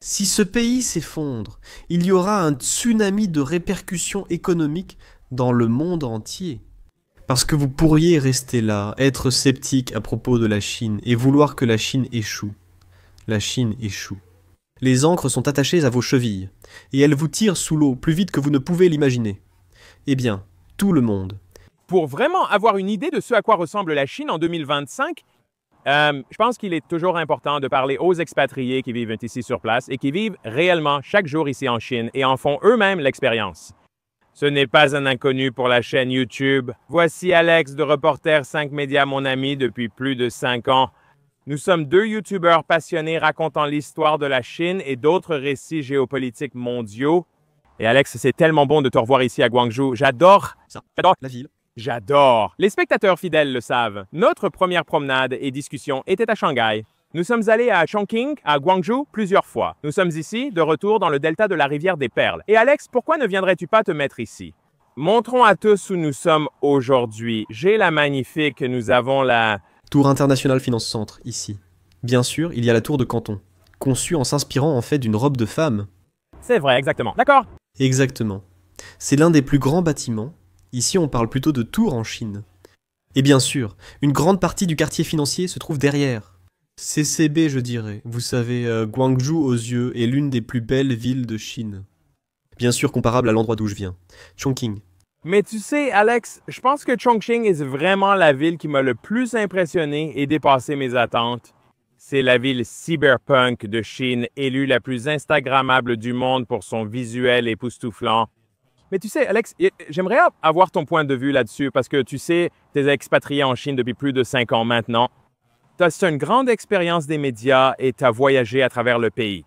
Si ce pays s'effondre, il y aura un tsunami de répercussions économiques dans le monde entier. Parce que vous pourriez rester là, être sceptique à propos de la Chine et vouloir que la Chine échoue. La Chine échoue. Les ancres sont attachées à vos chevilles, et elles vous tirent sous l'eau plus vite que vous ne pouvez l'imaginer. Eh bien, tout le monde. Pour vraiment avoir une idée de ce à quoi ressemble la Chine en 2025, je pense qu'il est toujours important de parler aux expatriés qui vivent ici sur place et qui vivent réellement chaque jour ici en Chine et en font eux-mêmes l'expérience. Ce n'est pas un inconnu pour la chaîne YouTube. Voici Alex de Reporter 5 Médias, mon ami, depuis plus de 5 ans. Nous sommes deux YouTubeurs passionnés racontant l'histoire de la Chine et d'autres récits géopolitiques mondiaux. Et Alex, c'est tellement bon de te revoir ici à Guangzhou. J'adore La ville. J'adore. Les spectateurs fidèles le savent. Notre première promenade et discussion était à Shanghai. Nous sommes allés à Chongqing, à Guangzhou, plusieurs fois. Nous sommes ici, de retour dans le delta de la rivière des Perles. Et Alex, pourquoi ne viendrais-tu pas te mettre ici? Montrons à tous où nous sommes aujourd'hui. J'ai la magnifique, nous avons la... Tour International Finance Centre, ici. Bien sûr, il y a la tour de Canton, conçue en s'inspirant en fait d'une robe de femme. C'est vrai, exactement. D'accord. Exactement. C'est l'un des plus grands bâtiments. Ici, on parle plutôt de tour en Chine. Et bien sûr, une grande partie du quartier financier se trouve derrière. CCB, je dirais. Vous savez, Guangzhou aux yeux est l'une des plus belles villes de Chine. Bien sûr comparable à l'endroit d'où je viens, Chongqing. Mais tu sais, Alex, je pense que Chongqing est vraiment la ville qui m'a le plus impressionné et dépassé mes attentes. C'est la ville cyberpunk de Chine, élue la plus instagrammable du monde pour son visuel époustouflant. Mais tu sais, Alex, j'aimerais avoir ton point de vue là-dessus parce que tu sais, tu es expatrié en Chine depuis plus de 5 ans maintenant. Tu as une grande expérience des médias et tu as voyagé à travers le pays.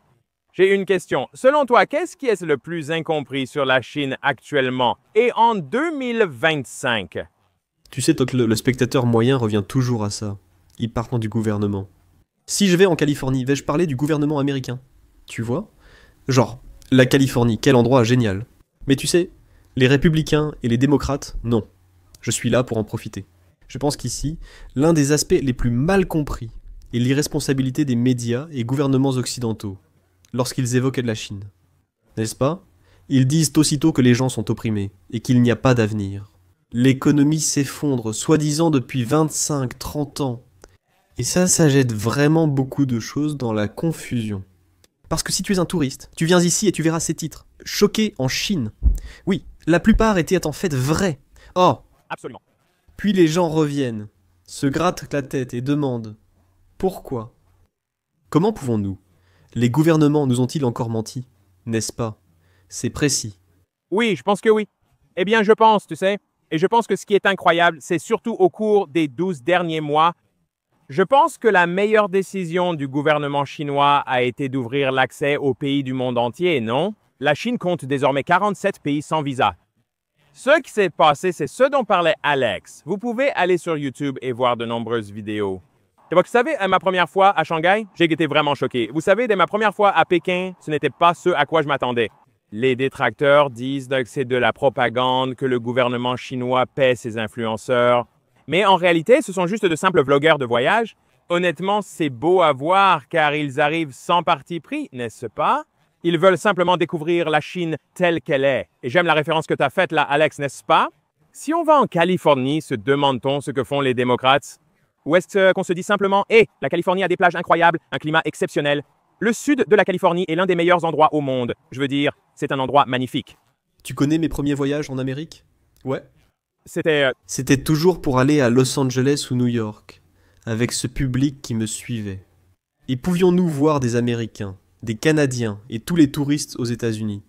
J'ai une question. Selon toi, qu'est-ce qui est le plus incompris sur la Chine actuellement et en 2025? Tu sais, toi, que le spectateur moyen revient toujours à ça. Il part du gouvernement. Si je vais en Californie, vais-je parler du gouvernement américain? Tu vois? Genre, la Californie, quel endroit génial. Mais tu sais, les républicains et les démocrates, non. Je suis là pour en profiter. Je pense qu'ici, l'un des aspects les plus mal compris est l'irresponsabilité des médias et gouvernements occidentaux lorsqu'ils évoquent la Chine. N'est-ce pas? Ils disent aussitôt que les gens sont opprimés et qu'il n'y a pas d'avenir. L'économie s'effondre, soi-disant depuis 25-30 ans. Et ça jette vraiment beaucoup de choses dans la confusion. Parce que si tu es un touriste, tu viens ici et tu verras ces titres. Choqué en Chine. Oui, la plupart étaient en fait vrais. Oh! Absolument. Puis les gens reviennent, se grattent la tête et demandent « Pourquoi ?» Comment pouvons-nous? Les gouvernements nous ont-ils encore menti? N'est-ce pas? C'est précis. Oui, je pense que oui. Eh bien, je pense, tu sais. Et je pense que ce qui est incroyable, c'est surtout au cours des 12 derniers mois, je pense que la meilleure décision du gouvernement chinois a été d'ouvrir l'accès aux pays du monde entier, non? La Chine compte désormais 47 pays sans visa. Ce qui s'est passé, c'est ce dont parlait Alex. Vous pouvez aller sur YouTube et voir de nombreuses vidéos. Et vous savez, ma première fois à Shanghai, j'ai été vraiment choqué. Vous savez, dès ma première fois à Pékin, ce n'était pas ce à quoi je m'attendais. Les détracteurs disent que c'est de la propagande, que le gouvernement chinois paie ses influenceurs. Mais en réalité, ce sont juste de simples vlogueurs de voyage. Honnêtement, c'est beau à voir car ils arrivent sans parti pris, n'est-ce pas? Ils veulent simplement découvrir la Chine telle qu'elle est. Et j'aime la référence que tu as faite là, Alex, n'est-ce pas? Si on va en Californie, se demande-t-on ce que font les démocrates? Ou est-ce qu'on se dit simplement « Hé, la Californie a des plages incroyables, un climat exceptionnel. Le sud de la Californie est l'un des meilleurs endroits au monde. Je veux dire, c'est un endroit magnifique. » Tu connais mes premiers voyages en Amérique? Ouais. C'était toujours pour aller à Los Angeles ou New York, avec ce public qui me suivait. Et pouvions-nous voir des Américains, des Canadiens et tous les touristes aux États-Unis?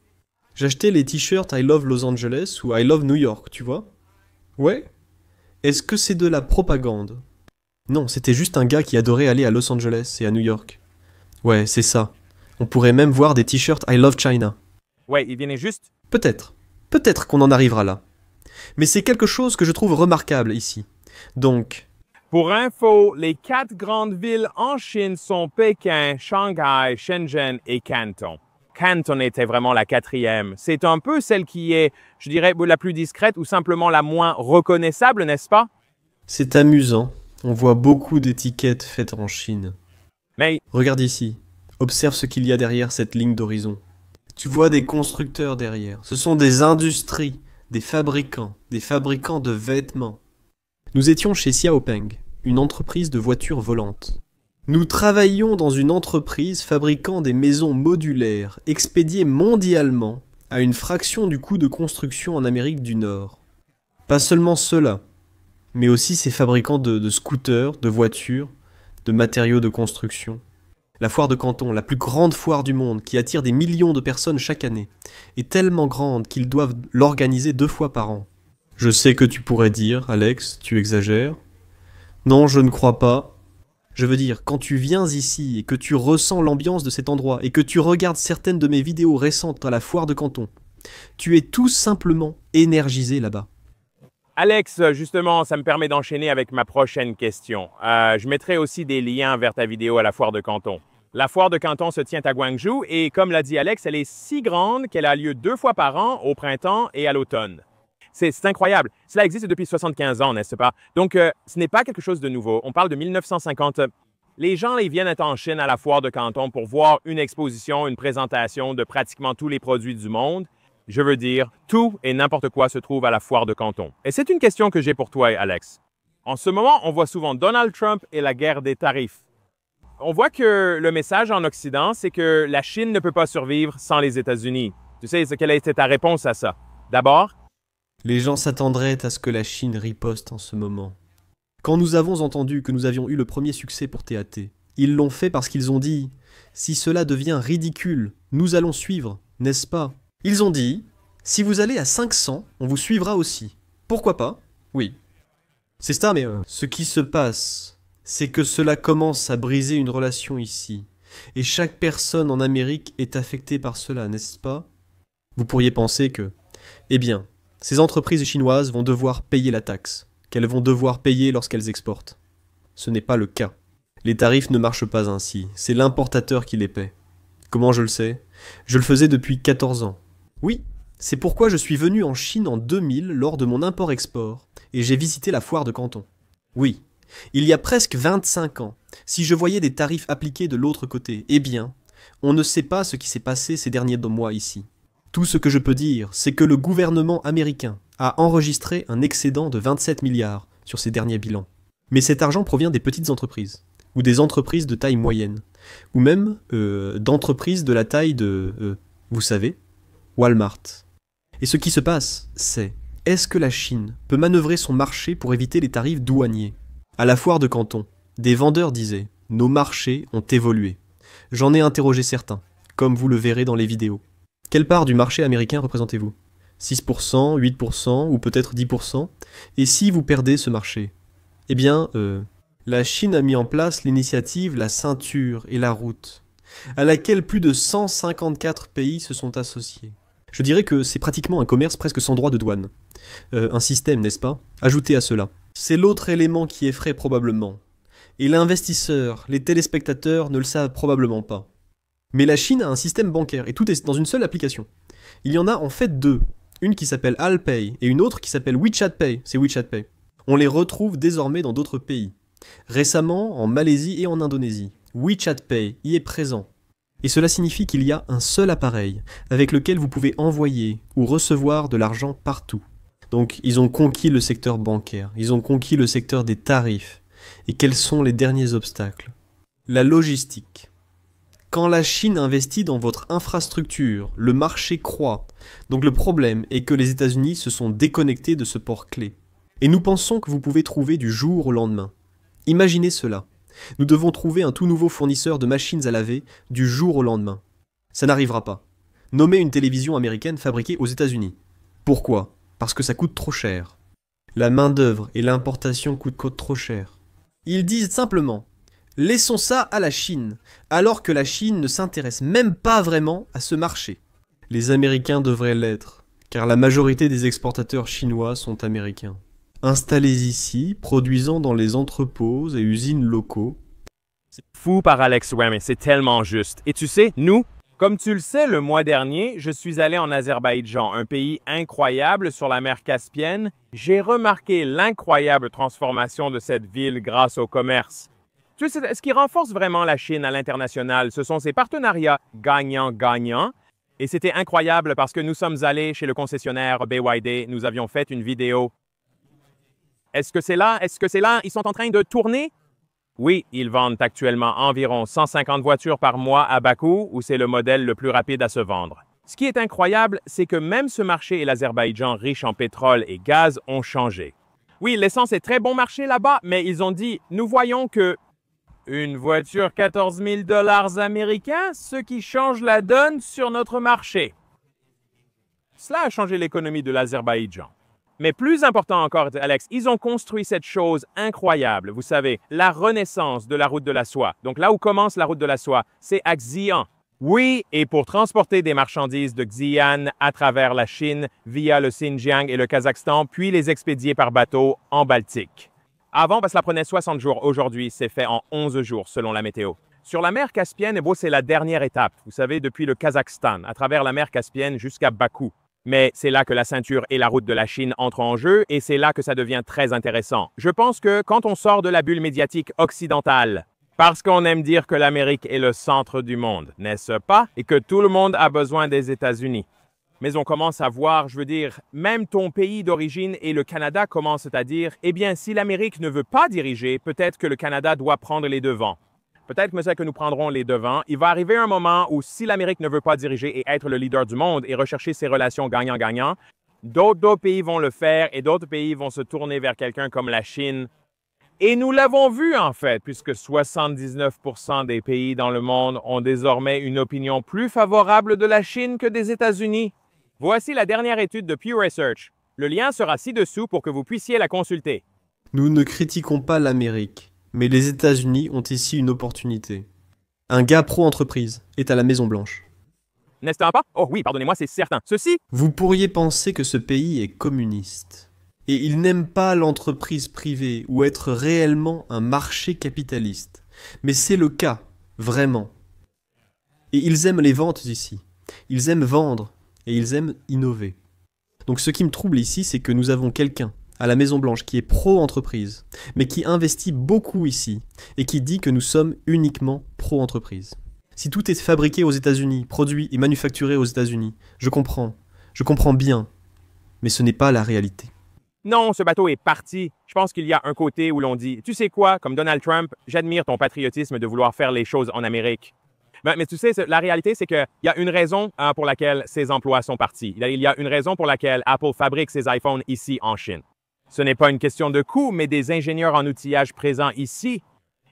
J'achetais les t-shirts I Love Los Angeles ou I Love New York, tu vois? Ouais. Est-ce que c'est de la propagande? Non, c'était juste un gars qui adorait aller à Los Angeles et à New York. Ouais, c'est ça. On pourrait même voir des t-shirts I Love China. Ouais, il venait juste... Peut-être. Peut-être qu'on en arrivera là. Mais c'est quelque chose que je trouve remarquable ici. Donc... Pour info, les 4 grandes villes en Chine sont Pékin, Shanghai, Shenzhen et Canton. Canton était vraiment la 4e. C'est un peu celle qui est, je dirais, la plus discrète ou simplement la moins reconnaissable, n'est-ce pas? C'est amusant. On voit beaucoup d'étiquettes faites en Chine. Mais... Regarde ici. Observe ce qu'il y a derrière cette ligne d'horizon. Tu vois des constructeurs derrière. Ce sont des industries, des fabricants de vêtements. Nous étions chez Xiaopeng, une entreprise de voitures volantes. Nous travaillions dans une entreprise fabriquant des maisons modulaires, expédiées mondialement, à une fraction du coût de construction en Amérique du Nord. Pas seulement cela, mais aussi ces fabricants de scooters, de voitures, de matériaux de construction. La foire de Canton, la plus grande foire du monde, qui attire des millions de personnes chaque année, est tellement grande qu'ils doivent l'organiser 2 fois par an. Je sais que tu pourrais dire, Alex, tu exagères. Non, je ne crois pas. Je veux dire, quand tu viens ici et que tu ressens l'ambiance de cet endroit et que tu regardes certaines de mes vidéos récentes à la foire de Canton, tu es tout simplement énergisé là-bas. Alex, justement, ça me permet d'enchaîner avec ma prochaine question. Je mettrai aussi des liens vers ta vidéo à la foire de Canton. La foire de Canton se tient à Guangzhou et comme l'a dit Alex, elle est si grande qu'elle a lieu 2 fois par an, au printemps et à l'automne. C'est incroyable. Cela existe depuis 75 ans, n'est-ce pas? Donc, ce n'est pas quelque chose de nouveau. On parle de 1950. Les gens ils viennent en Chine à la foire de Canton pour voir une exposition, une présentation de pratiquement tous les produits du monde. Je veux dire, tout et n'importe quoi se trouve à la foire de Canton. Et c'est une question que j'ai pour toi, Alex. En ce moment, on voit souvent Donald Trump et la guerre des tarifs. On voit que le message en Occident, c'est que la Chine ne peut pas survivre sans les États-Unis. Tu sais, quelle a été ta réponse à ça? D'abord, Les gens s'attendraient à ce que la Chine riposte en ce moment. Quand nous avons entendu que nous avions eu le premier succès pour TAT, ils l'ont fait parce qu'ils ont dit « Si cela devient ridicule, nous allons suivre, n'est-ce pas ?» Ils ont dit « Si vous allez à 500, on vous suivra aussi. Pourquoi pas ? Oui. » C'est ça, mais ce qui se passe, c'est que cela commence à briser une relation ici. Et chaque personne en Amérique est affectée par cela, n'est-ce pas ? Vous pourriez penser que, eh bien, ces entreprises chinoises vont devoir payer la taxe, qu'elles vont devoir payer lorsqu'elles exportent. Ce n'est pas le cas. Les tarifs ne marchent pas ainsi, c'est l'importateur qui les paie. Comment je le sais ? Je le faisais depuis 14 ans. Oui, c'est pourquoi je suis venu en Chine en 2000 lors de mon import-export, et j'ai visité la foire de Canton. Oui, il y a presque 25 ans, si je voyais des tarifs appliqués de l'autre côté, eh bien, on ne sait pas ce qui s'est passé ces derniers mois ici. Tout ce que je peux dire, c'est que le gouvernement américain a enregistré un excédent de 27 milliards sur ses derniers bilans. Mais cet argent provient des petites entreprises, ou des entreprises de taille moyenne, ou même d'entreprises de la taille de, vous savez, Walmart. Et ce qui se passe, c'est, est-ce que la Chine peut manœuvrer son marché pour éviter les tarifs douaniers ? À la foire de Canton, des vendeurs disaient « Nos marchés ont évolué ». J'en ai interrogé certains, comme vous le verrez dans les vidéos. Quelle part du marché américain représentez-vous ? 6%, 8% ou peut-être 10%? Et si vous perdez ce marché? Eh bien, la Chine a mis en place l'initiative La Ceinture et la Route, à laquelle plus de 154 pays se sont associés. Je dirais que c'est pratiquement un commerce presque sans droit de douane. Un système, n'est-ce pas? Ajouté à cela. C'est l'autre élément qui effraie probablement. Et l'investisseur, les téléspectateurs ne le savent probablement pas. Mais la Chine a un système bancaire, et tout est dans une seule application. Il y en a en fait 2. Une qui s'appelle Alipay, et une autre qui s'appelle WeChat Pay. C'est WeChat Pay. On les retrouve désormais dans d'autres pays. Récemment, en Malaisie et en Indonésie. WeChat Pay y est présent. Et cela signifie qu'il y a un seul appareil, avec lequel vous pouvez envoyer ou recevoir de l'argent partout. Donc, ils ont conquis le secteur bancaire, ils ont conquis le secteur des tarifs. Et quels sont les derniers obstacles? La logistique. Quand la Chine investit dans votre infrastructure, le marché croît. Donc le problème est que les États-Unis se sont déconnectés de ce port clé. Et nous pensons que vous pouvez trouver du jour au lendemain. Imaginez cela. Nous devons trouver un tout nouveau fournisseur de machines à laver du jour au lendemain. Ça n'arrivera pas. Nommez une télévision américaine fabriquée aux États-Unis. Pourquoi ? Parce que ça coûte trop cher. La main-d'œuvre et l'importation coûtent trop cher. Ils disent simplement: laissons ça à la Chine, alors que la Chine ne s'intéresse même pas vraiment à ce marché. Les Américains devraient l'être, car la majorité des exportateurs chinois sont américains. Installés ici, produisant dans les entrepôts et usines locaux. C'est fou par Alex, ouais, mais c'est tellement juste. Et tu sais, nous, comme tu le sais, le mois dernier, je suis allé en Azerbaïdjan, un pays incroyable sur la mer Caspienne. J'ai remarqué l'incroyable transformation de cette ville grâce au commerce. Tu sais, ce qui renforce vraiment la Chine à l'international, ce sont ses partenariats gagnant-gagnant. Et c'était incroyable parce que nous sommes allés chez le concessionnaire BYD, nous avions fait une vidéo. Est-ce que c'est là? Est-ce que c'est là? Ils sont en train de tourner? Oui, ils vendent actuellement environ 150 voitures par mois à Bakou, où c'est le modèle le plus rapide à se vendre. Ce qui est incroyable, c'est que même ce marché et l'Azerbaïdjan riche en pétrole et gaz ont changé. Oui, l'essence est très bon marché là-bas, mais ils ont dit, nous voyons que une voiture 14 000 $ américains, ce qui change la donne sur notre marché. Cela a changé l'économie de l'Azerbaïdjan. Mais plus important encore, Alex, ils ont construit cette chose incroyable, vous savez, la renaissance de la route de la soie. Donc là où commence la route de la soie, c'est à Xi'an. Oui, et pour transporter des marchandises de Xi'an à travers la Chine via le Xinjiang et le Kazakhstan, puis les expédier par bateau en Baltique. Avant, cela prenait 60 jours. Aujourd'hui, c'est fait en 11 jours selon la météo. Sur la mer Caspienne, c'est la dernière étape, vous savez, depuis le Kazakhstan, à travers la mer Caspienne jusqu'à Bakou. Mais c'est là que la ceinture et la route de la Chine entrent en jeu et c'est là que ça devient très intéressant. Je pense que quand on sort de la bulle médiatique occidentale, parce qu'on aime dire que l'Amérique est le centre du monde, n'est-ce pas? Et que tout le monde a besoin des États-Unis. Mais on commence à voir, je veux dire, même ton pays d'origine et le Canada commencent à dire, eh bien, si l'Amérique ne veut pas diriger, peut-être que le Canada doit prendre les devants. Peut-être que nous prendrons les devants. Il va arriver un moment où si l'Amérique ne veut pas diriger et être le leader du monde et rechercher ses relations gagnant-gagnant, d'autres pays vont le faire et d'autres pays vont se tourner vers quelqu'un comme la Chine. Et nous l'avons vu en fait, puisque 79% des pays dans le monde ont désormais une opinion plus favorable de la Chine que des États-Unis. Voici la dernière étude de Pew Research. Le lien sera ci-dessous pour que vous puissiez la consulter. Nous ne critiquons pas l'Amérique, mais les États-Unis ont ici une opportunité. Un gars pro-entreprise est à la Maison-Blanche. N'est-ce pas? Oh oui, pardonnez-moi, c'est certain. Ceci, Vous pourriez penser que ce pays est communiste. Et il n'aime pas l'entreprise privée ou être réellement un marché capitaliste. Mais c'est le cas, vraiment. Et ils aiment les ventes ici. Ils aiment vendre et ils aiment innover. Donc ce qui me trouble ici, c'est que nous avons quelqu'un à la Maison-Blanche qui est pro-entreprise, mais qui investit beaucoup ici et qui dit que nous sommes uniquement pro-entreprise. Si tout est fabriqué aux États-Unis, produit et manufacturé aux États-Unis, je comprends bien, mais ce n'est pas la réalité. non, ce bateau est parti. Je pense qu'il y a un côté où l'on dit, tu sais quoi, comme Donald Trump, j'admire ton patriotisme de vouloir faire les choses en Amérique. Mais tu sais, la réalité, c'est qu'il y a une raison pour laquelle ces emplois sont partis. Il y a une raison pour laquelle Apple fabrique ses iPhones ici en Chine. Ce n'est pas une question de coût, mais des ingénieurs en outillage présents ici.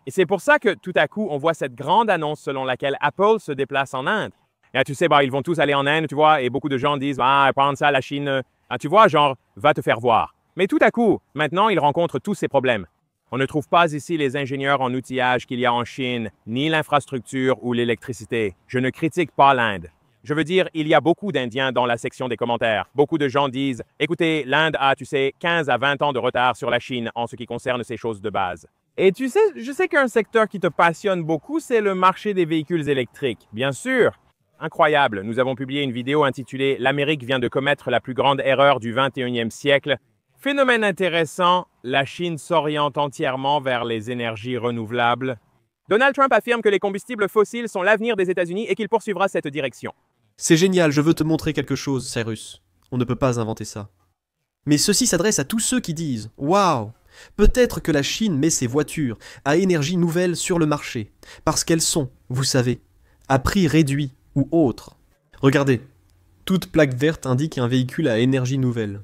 Et c'est pour ça que tout à coup, on voit cette grande annonce selon laquelle Apple se déplace en Inde. Et, tu sais, ils vont tous aller en Inde, tu vois, et beaucoup de gens disent, prendre ça à la Chine, tu vois, genre, va te faire voir. Mais tout à coup, maintenant, ils rencontrent tous ces problèmes. On ne trouve pas ici les ingénieurs en outillage qu'il y a en Chine, ni l'infrastructure ou l'électricité. Je ne critique pas l'Inde. Je veux dire, il y a beaucoup d'Indiens dans la section des commentaires. Beaucoup de gens disent, écoutez, l'Inde a, 15 à 20 ans de retard sur la Chine en ce qui concerne ces choses de base. Et tu sais, je sais qu'un secteur qui te passionne beaucoup, c'est le marché des véhicules électriques. Bien sûr. Incroyable. Nous avons publié une vidéo intitulée « L'Amérique vient de commettre la plus grande erreur du 21e siècle ». Phénomène intéressant, la Chine s'oriente entièrement vers les énergies renouvelables. Donald Trump affirme que les combustibles fossiles sont l'avenir des États-Unis et qu'il poursuivra cette direction. C'est génial, je veux te montrer quelque chose, Cyrus. On ne peut pas inventer ça. Mais ceci s'adresse à tous ceux qui disent « Waouh ! Peut-être que la Chine met ses voitures à énergie nouvelle sur le marché, parce qu'elles sont, vous savez, à prix réduit ou autre. Regardez, toute plaque verte indique un véhicule à énergie nouvelle.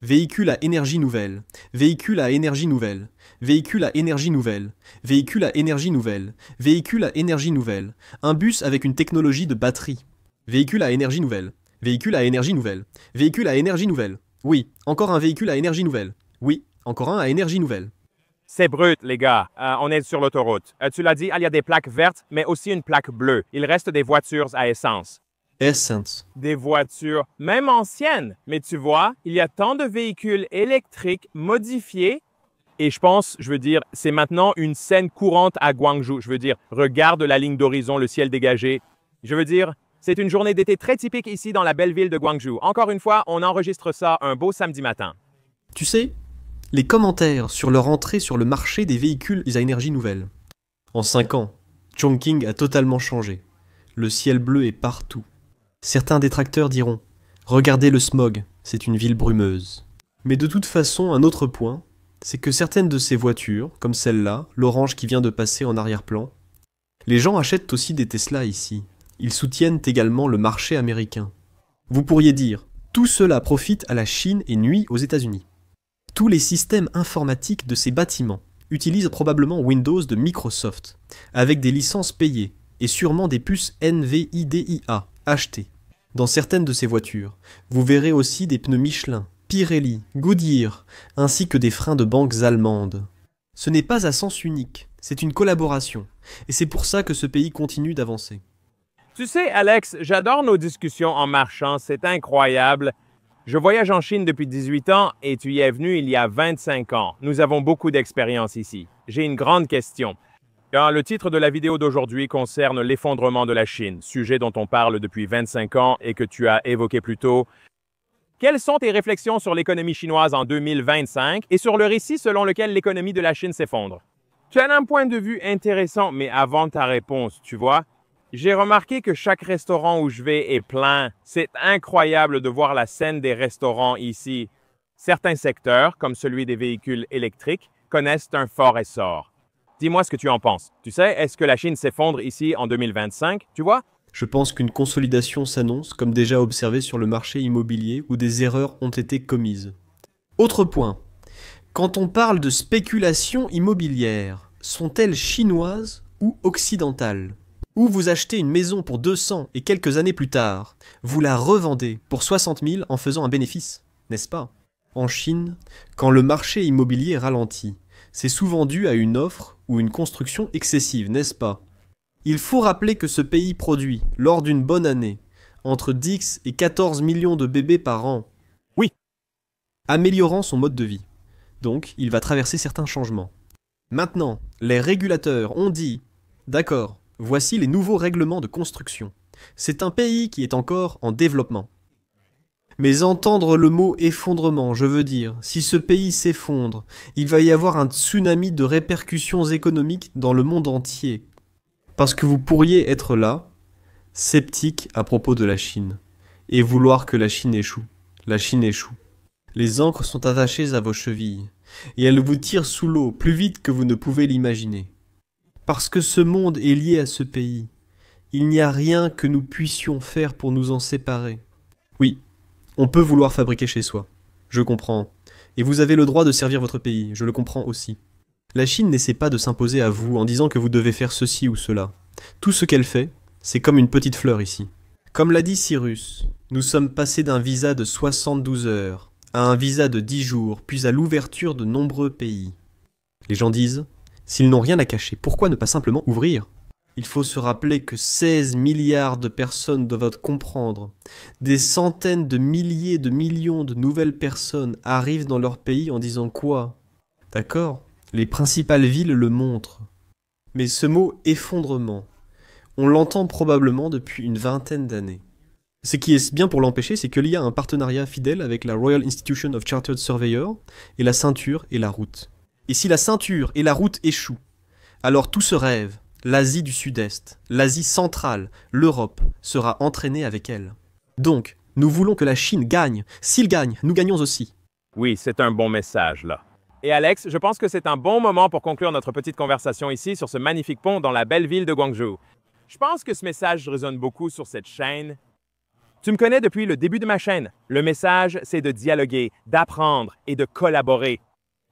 Véhicule à énergie nouvelle, véhicule à énergie nouvelle, véhicule à énergie nouvelle, véhicule à énergie nouvelle, véhicule à énergie nouvelle, un bus avec une technologie de batterie. Véhicule à énergie nouvelle, véhicule à énergie nouvelle, véhicule à énergie nouvelle. Oui, encore un véhicule à énergie nouvelle. Oui, encore un à énergie nouvelle. C'est brut, les gars. On est sur l'autoroute. Tu l'as dit, il y a des plaques vertes, mais aussi une plaque bleue. Il reste des voitures à essence. Essence. Des voitures, même anciennes. Mais tu vois, il y a tant de véhicules électriques modifiés. Et je veux dire, c'est maintenant une scène courante à Guangzhou. Je veux dire, regarde la ligne d'horizon, le ciel dégagé. Je veux dire, c'est une journée d'été très typique ici dans la belle ville de Guangzhou. Encore une fois, on enregistre ça un beau samedi matin. Tu sais, les commentaires sur leur entrée sur le marché des véhicules à énergie nouvelle. En 5 ans, Chongqing a totalement changé. Le ciel bleu est partout. Certains détracteurs diront « Regardez le smog, c'est une ville brumeuse ». Mais de toute façon, un autre point, c'est que certaines de ces voitures, comme celle-là, l'orange qui vient de passer en arrière-plan, les gens achètent aussi des Tesla ici. Ils soutiennent également le marché américain. Vous pourriez dire, tout cela profite à la Chine et nuit aux États-Unis. Tous les systèmes informatiques de ces bâtiments utilisent probablement Windows de Microsoft, avec des licences payées, et sûrement des puces NVIDIA achetées. Dans certaines de ces voitures, vous verrez aussi des pneus Michelin, Pirelli, Goodyear, ainsi que des freins de banques allemandes. Ce n'est pas à sens unique, c'est une collaboration, et c'est pour ça que ce pays continue d'avancer. Tu sais, Alex, j'adore nos discussions en marchant, c'est incroyable. Je voyage en Chine depuis 18 ans et tu y es venu il y a 25 ans. Nous avons beaucoup d'expérience ici. J'ai une grande question. Le titre de la vidéo d'aujourd'hui concerne l'effondrement de la Chine, sujet dont on parle depuis 25 ans et que tu as évoqué plus tôt. Quelles sont tes réflexions sur l'économie chinoise en 2025 et sur le récit selon lequel l'économie de la Chine s'effondre? Tu as un point de vue intéressant, mais avant ta réponse, tu vois, j'ai remarqué que chaque restaurant où je vais est plein. C'est incroyable de voir la scène des restaurants ici. Certains secteurs, comme celui des véhicules électriques, connaissent un fort essor. Dis-moi ce que tu en penses. Tu sais, est-ce que la Chine s'effondre ici en 2025, tu vois? Je pense qu'une consolidation s'annonce, comme déjà observé sur le marché immobilier où des erreurs ont été commises. Autre point. Quand on parle de spéculation immobilière, sont-elles chinoises ou occidentales? Ou vous achetez une maison pour 200 et quelques années plus tard, vous la revendez pour 60 000 en faisant un bénéfice, n'est-ce pas? En Chine, quand le marché immobilier ralentit, c'est souvent dû à une offre ou une construction excessive, n'est-ce pas? Il faut rappeler que ce pays produit, lors d'une bonne année, entre 10 et 14 millions de bébés par an. Oui. Améliorant son mode de vie. Donc, il va traverser certains changements. Maintenant, les régulateurs ont dit « D'accord, voici les nouveaux règlements de construction. C'est un pays qui est encore en développement. » Mais entendre le mot effondrement, je veux dire, si ce pays s'effondre, il va y avoir un tsunami de répercussions économiques dans le monde entier. Parce que vous pourriez être là, sceptique à propos de la Chine, et vouloir que la Chine échoue. La Chine échoue. Les ancres sont attachées à vos chevilles, et elles vous tirent sous l'eau plus vite que vous ne pouvez l'imaginer. Parce que ce monde est lié à ce pays, il n'y a rien que nous puissions faire pour nous en séparer. Oui, on peut vouloir fabriquer chez soi, je comprends, et vous avez le droit de servir votre pays, je le comprends aussi. La Chine n'essaie pas de s'imposer à vous en disant que vous devez faire ceci ou cela. Tout ce qu'elle fait, c'est comme une petite fleur ici. Comme l'a dit Cyrus, nous sommes passés d'un visa de 72 heures à un visa de 10 jours, puis à l'ouverture de nombreux pays. Les gens disent, s'ils n'ont rien à cacher, pourquoi ne pas simplement ouvrir? Il faut se rappeler que 16 milliards de personnes doivent comprendre. Des centaines de milliers de millions de nouvelles personnes arrivent dans leur pays en disant quoi? D'accord? Les principales villes le montrent. Mais ce mot « effondrement », on l'entend probablement depuis une vingtaine d'années. Ce qui est bien pour l'empêcher, c'est qu'il y a un partenariat fidèle avec la Royal Institution of Chartered Surveyors et la ceinture et la route. Et si la ceinture et la route échouent, alors tout ce rêve, l'Asie du Sud-Est, l'Asie centrale, l'Europe, sera entraînée avec elle. Donc, nous voulons que la Chine gagne. S'il gagne, nous gagnons aussi. Oui, c'est un bon message, là. Et Alex, je pense que c'est un bon moment pour conclure notre petite conversation ici sur ce magnifique pont dans la belle ville de Guangzhou. Je pense que ce message résonne beaucoup sur cette chaîne. Tu me connais depuis le début de ma chaîne. Le message, c'est de dialoguer, d'apprendre et de collaborer.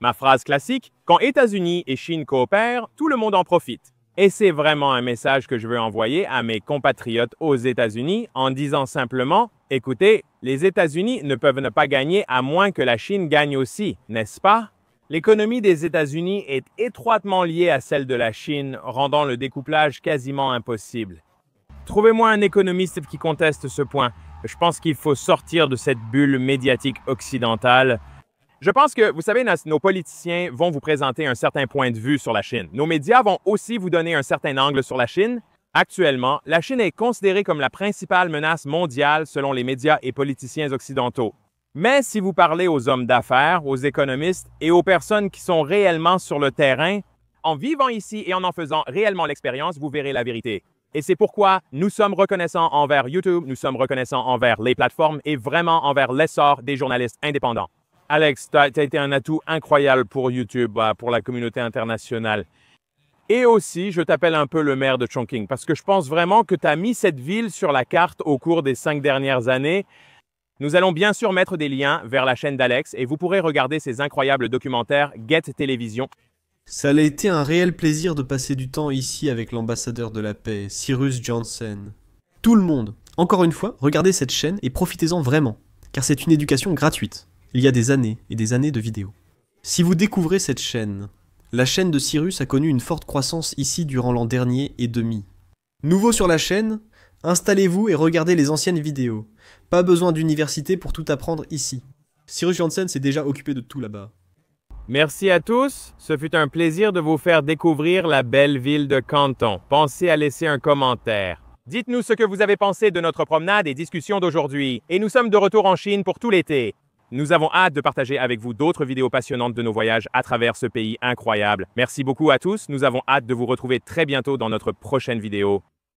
Ma phrase classique, quand États-Unis et Chine coopèrent, tout le monde en profite. Et c'est vraiment un message que je veux envoyer à mes compatriotes aux États-Unis en disant simplement, écoutez, les États-Unis ne peuvent ne pas gagner à moins que la Chine gagne aussi, n'est-ce pas? L'économie des États-Unis est étroitement liée à celle de la Chine, rendant le découplage quasiment impossible. Trouvez-moi un économiste qui conteste ce point. Je pense qu'il faut sortir de cette bulle médiatique occidentale. Je pense que, vous savez, nos politiciens vont vous présenter un certain point de vue sur la Chine. Nos médias vont aussi vous donner un certain angle sur la Chine. Actuellement, la Chine est considérée comme la principale menace mondiale selon les médias et politiciens occidentaux. Mais si vous parlez aux hommes d'affaires, aux économistes et aux personnes qui sont réellement sur le terrain, En vivant ici et en faisant réellement l'expérience, vous verrez la vérité. Et c'est pourquoi nous sommes reconnaissants envers YouTube, nous sommes reconnaissants envers les plateformes et vraiment envers l'essor des journalistes indépendants. Alex, tu as été un atout incroyable pour YouTube, pour la communauté internationale. Et aussi, je t'appelle un peu le maire de Chongqing parce que je pense vraiment que tu as mis cette ville sur la carte au cours des 5 dernières années. Nous allons bien sûr mettre des liens vers la chaîne d'Alex et vous pourrez regarder ces incroyables documentaires Get Télévision. Ça a été un réel plaisir de passer du temps ici avec l'ambassadeur de la paix, Cyrus Johnson. Tout le monde, encore une fois, regardez cette chaîne et profitez-en vraiment, car c'est une éducation gratuite. Il y a des années et des années de vidéos. Si vous découvrez cette chaîne, la chaîne de Cyrus a connu une forte croissance ici durant l'an dernier et demi. Nouveau sur la chaîne, installez-vous et regardez les anciennes vidéos. Pas besoin d'université pour tout apprendre ici. Cyrus Johnson s'est déjà occupé de tout là-bas. Merci à tous. Ce fut un plaisir de vous faire découvrir la belle ville de Canton. Pensez à laisser un commentaire. Dites-nous ce que vous avez pensé de notre promenade et discussion d'aujourd'hui. Et nous sommes de retour en Chine pour tout l'été. Nous avons hâte de partager avec vous d'autres vidéos passionnantes de nos voyages à travers ce pays incroyable. Merci beaucoup à tous. Nous avons hâte de vous retrouver très bientôt dans notre prochaine vidéo.